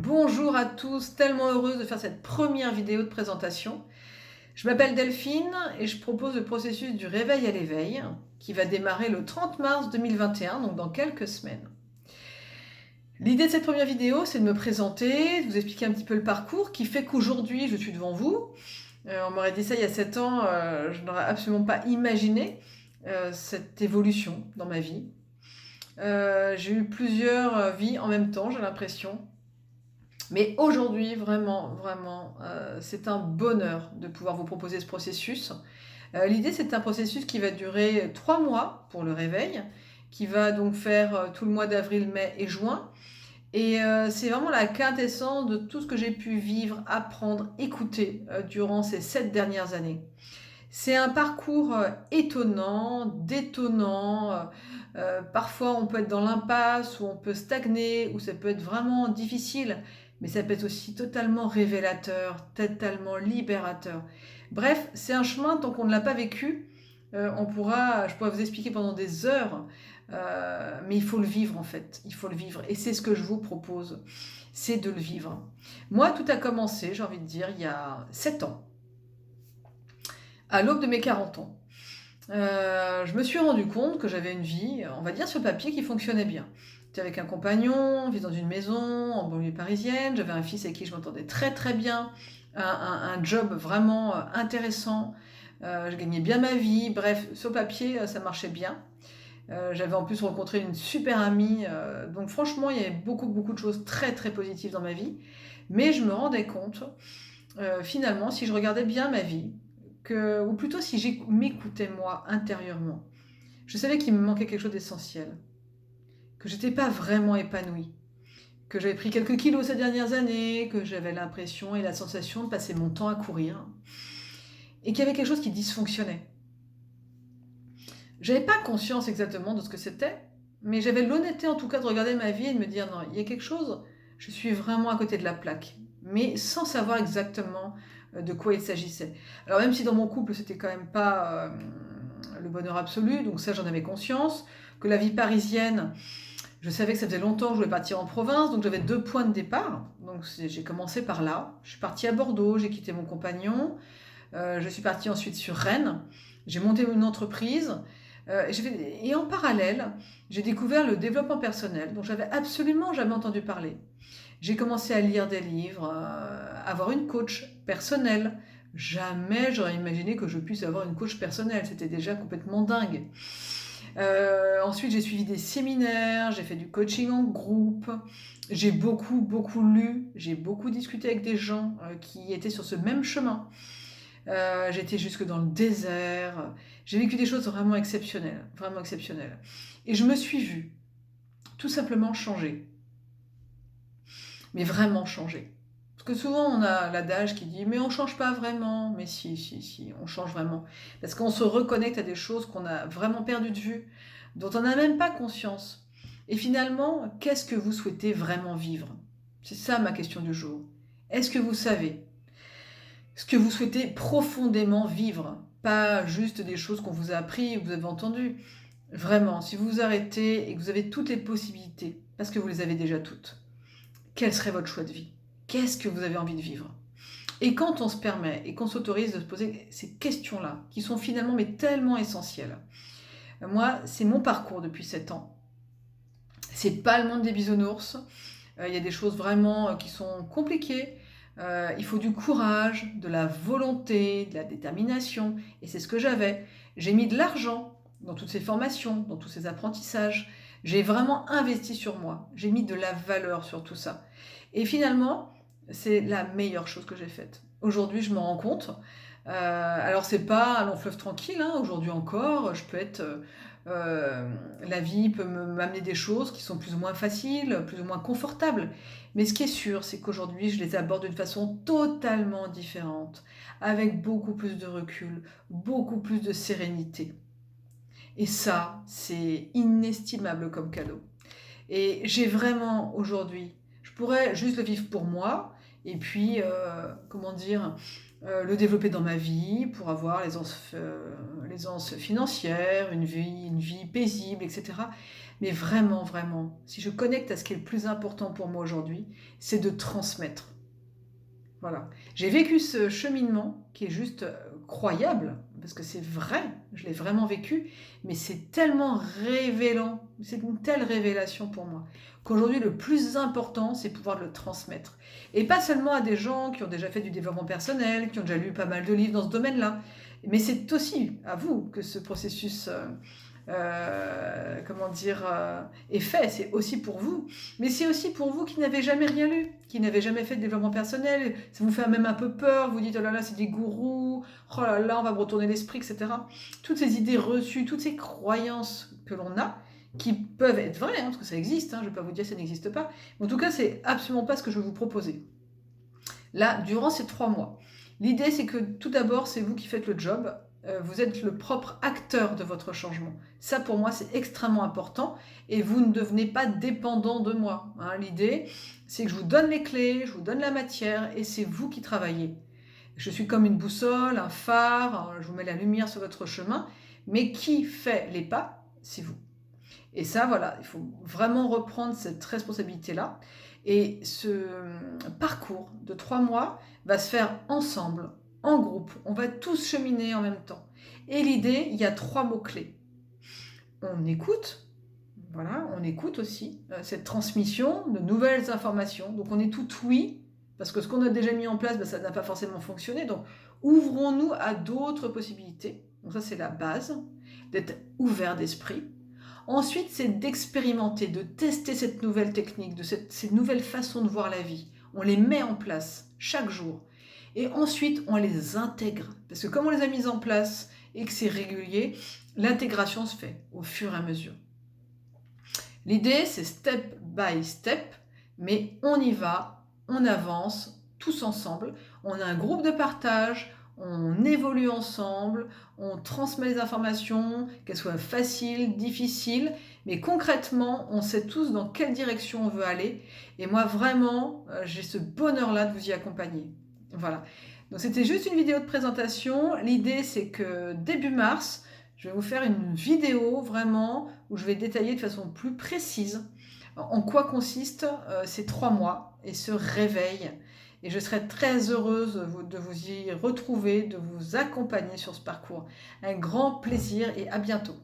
Bonjour à tous, tellement heureuse de faire cette première vidéo de présentation. Je m'appelle Delphine et je propose le processus du réveil à l'éveil qui va démarrer le 30 mars 2021, donc dans quelques semaines. L'idée de cette première vidéo, c'est de me présenter, de vous expliquer un petit peu le parcours qui fait qu'aujourd'hui je suis devant vous. On m'aurait dit ça il y a 7 ans, je n'aurais absolument pas imaginé cette évolution dans ma vie. J'ai eu plusieurs vies en même temps, j'ai l'impression. Mais aujourd'hui, vraiment, c'est un bonheur de pouvoir vous proposer ce processus. L'idée, c'est un processus qui va durer 3 mois pour le réveil, qui va donc faire tout le mois d'avril, mai et juin. Et c'est vraiment la quintessence de tout ce que j'ai pu vivre, apprendre, écouter durant ces 7 dernières années. C'est un parcours étonnant, détonnant. Parfois, on peut être dans l'impasse, ou on peut stagner, ou ça peut être vraiment difficile. Mais ça peut être aussi totalement révélateur, totalement libérateur. Bref, c'est un chemin, tant qu'on ne l'a pas vécu, je pourrais vous expliquer pendant des heures, mais il faut le vivre en fait, il faut le vivre. Et c'est ce que je vous propose, c'est de le vivre. Moi, tout a commencé, j'ai envie de dire, il y a 7 ans, à l'aube de mes 40 ans. Je me suis rendu compte que j'avais une vie, on va dire sur le papier, qui fonctionnait bien. J'étais avec un compagnon, on vivait dans une maison en banlieue parisienne, j'avais un fils avec qui je m'entendais très très bien, un job vraiment intéressant, je gagnais bien ma vie, bref, sur le papier ça marchait bien. J'avais en plus rencontré une super amie, donc franchement il y avait beaucoup de choses très très positives dans ma vie, mais je me rendais compte, finalement, si je regardais bien ma vie, ou plutôt si m'écoutais moi intérieurement, je savais qu'il me manquait quelque chose d'essentiel, que j'étais pas vraiment épanouie, que j'avais pris quelques kilos ces dernières années, que j'avais l'impression et la sensation de passer mon temps à courir, et qu'il y avait quelque chose qui dysfonctionnait. J'avais pas conscience exactement de ce que c'était, mais j'avais l'honnêteté en tout cas de regarder ma vie et de me dire non, il y a quelque chose, je suis vraiment à côté de la plaque, mais sans savoir exactement de quoi il s'agissait. Alors même si dans mon couple c'était quand même pas le bonheur absolu, donc ça j'en avais conscience, que la vie parisienne, je savais que ça faisait longtemps que je voulais partir en province, donc j'avais 2 points de départ. Donc j'ai commencé par là. Je suis partie à Bordeaux, j'ai quitté mon compagnon. Je suis partie ensuite sur Rennes. J'ai monté une entreprise. Et en parallèle, j'ai découvert le développement personnel, dont j'avais absolument jamais entendu parler. J'ai commencé à lire des livres, avoir une coach personnelle. Jamais j'aurais imaginé que je puisse avoir une coach personnelle. C'était déjà complètement dingue. Ensuite, j'ai suivi des séminaires, j'ai fait du coaching en groupe, j'ai beaucoup lu, j'ai beaucoup discuté avec des gens qui étaient sur ce même chemin. J'étais jusque dans le désert, j'ai vécu des choses vraiment exceptionnelles, vraiment exceptionnelles. Et je me suis vue tout simplement changer, mais vraiment changer. Parce que souvent on a l'adage qui dit mais on change pas vraiment, mais si, on change vraiment. Parce qu'on se reconnecte à des choses qu'on a vraiment perdues de vue, dont on n'a même pas conscience. Et finalement, qu'est-ce que vous souhaitez vraiment vivre? C'est ça ma question du jour. Est-ce que vous savez ce que vous souhaitez profondément vivre? Pas juste des choses qu'on vous a appris ou que vous avez entendues. Vraiment, si vous vous arrêtez et que vous avez toutes les possibilités, parce que vous les avez déjà toutes, quel serait votre choix de vie? Qu'est-ce que vous avez envie de vivre? Et quand on se permet et qu'on s'autorise de se poser ces questions-là, qui sont finalement mais tellement essentielles. Moi, c'est mon parcours depuis 7 ans. C'est pas le monde des bisounours. Il y a des choses vraiment qui sont compliquées. Il faut du courage, de la volonté, de la détermination. Et c'est ce que j'avais. J'ai mis de l'argent dans toutes ces formations, dans tous ces apprentissages. J'ai vraiment investi sur moi. J'ai mis de la valeur sur tout ça. Et finalement, c'est la meilleure chose que j'ai faite. Aujourd'hui, je m'en rends compte. Alors, c'est pas un long fleuve tranquille. Hein. Aujourd'hui encore, je peux être... la vie peut m'amener des choses qui sont plus ou moins faciles, plus ou moins confortables. Mais ce qui est sûr, c'est qu'aujourd'hui, je les aborde d'une façon totalement différente, avec beaucoup plus de recul, beaucoup plus de sérénité. Et ça, c'est inestimable comme cadeau. Et j'ai vraiment aujourd'hui, je pourrais juste le vivre pour moi, et puis, comment dire, le développer dans ma vie pour avoir l'aisance financière, une vie paisible, etc. Mais vraiment, vraiment, si je connecte à ce qui est le plus important pour moi aujourd'hui, c'est de transmettre. Voilà. J'ai vécu ce cheminement qui est juste croyable, parce que c'est vrai, je l'ai vraiment vécu, mais c'est tellement révélant, c'est une telle révélation pour moi, qu'aujourd'hui le plus important, c'est pouvoir le transmettre. Et pas seulement à des gens qui ont déjà fait du développement personnel, qui ont déjà lu pas mal de livres dans ce domaine-là, mais c'est aussi à vous que ce processus comment dire, est fait. C'est aussi pour vous. Mais c'est aussi pour vous qui n'avez jamais rien lu, qui n'avez jamais fait de développement personnel. Ça vous fait même un peu peur. Vous dites, oh là là, c'est des gourous. Oh là là, on va me retourner l'esprit, etc. Toutes ces idées reçues, toutes ces croyances que l'on a, qui peuvent être vraies, hein, parce que ça existe. Hein, je ne vais pas vous dire que ça n'existe pas. Mais en tout cas, c'est absolument pas ce que je vais vous proposer. Là, durant ces 3 mois, l'idée, c'est que tout d'abord, c'est vous qui faites le job. Vous êtes le propre acteur de votre changement. Ça, pour moi, c'est extrêmement important. Et vous ne devenez pas dépendant de moi. Hein. L'idée, c'est que je vous donne les clés, je vous donne la matière, et c'est vous qui travaillez. Je suis comme une boussole, un phare, je vous mets la lumière sur votre chemin. Mais qui fait les pas? C'est vous. Et ça, voilà, il faut vraiment reprendre cette responsabilité-là. Et ce parcours de 3 mois va se faire ensemble, en groupe. On va tous cheminer en même temps. Et l'idée, il y a 3 mots-clés. On écoute, voilà, on écoute aussi cette transmission de nouvelles informations. Donc on est tout oui, parce que ce qu'on a déjà mis en place, ça n'a pas forcément fonctionné. Donc ouvrons-nous à d'autres possibilités. Donc ça, c'est la base, d'être ouvert d'esprit. Ensuite, c'est d'expérimenter, de tester cette nouvelle technique, ces nouvelles façons de voir la vie. On les met en place chaque jour. Et ensuite, on les intègre. Parce que comme on les a mises en place et que c'est régulier, l'intégration se fait au fur et à mesure. L'idée, c'est step by step, mais on y va, on avance, tous ensemble. On a un groupe de partage, on évolue ensemble, on transmet les informations, qu'elles soient faciles, difficiles, mais concrètement, on sait tous dans quelle direction on veut aller. Et moi, vraiment, j'ai ce bonheur-là de vous y accompagner. Voilà. Donc, c'était juste une vidéo de présentation. L'idée, c'est que début mars, je vais vous faire une vidéo vraiment où je vais détailler de façon plus précise en quoi consistent ces 3 mois et ce réveil. Et je serai très heureuse de vous y retrouver, de vous accompagner sur ce parcours. Un grand plaisir et à bientôt.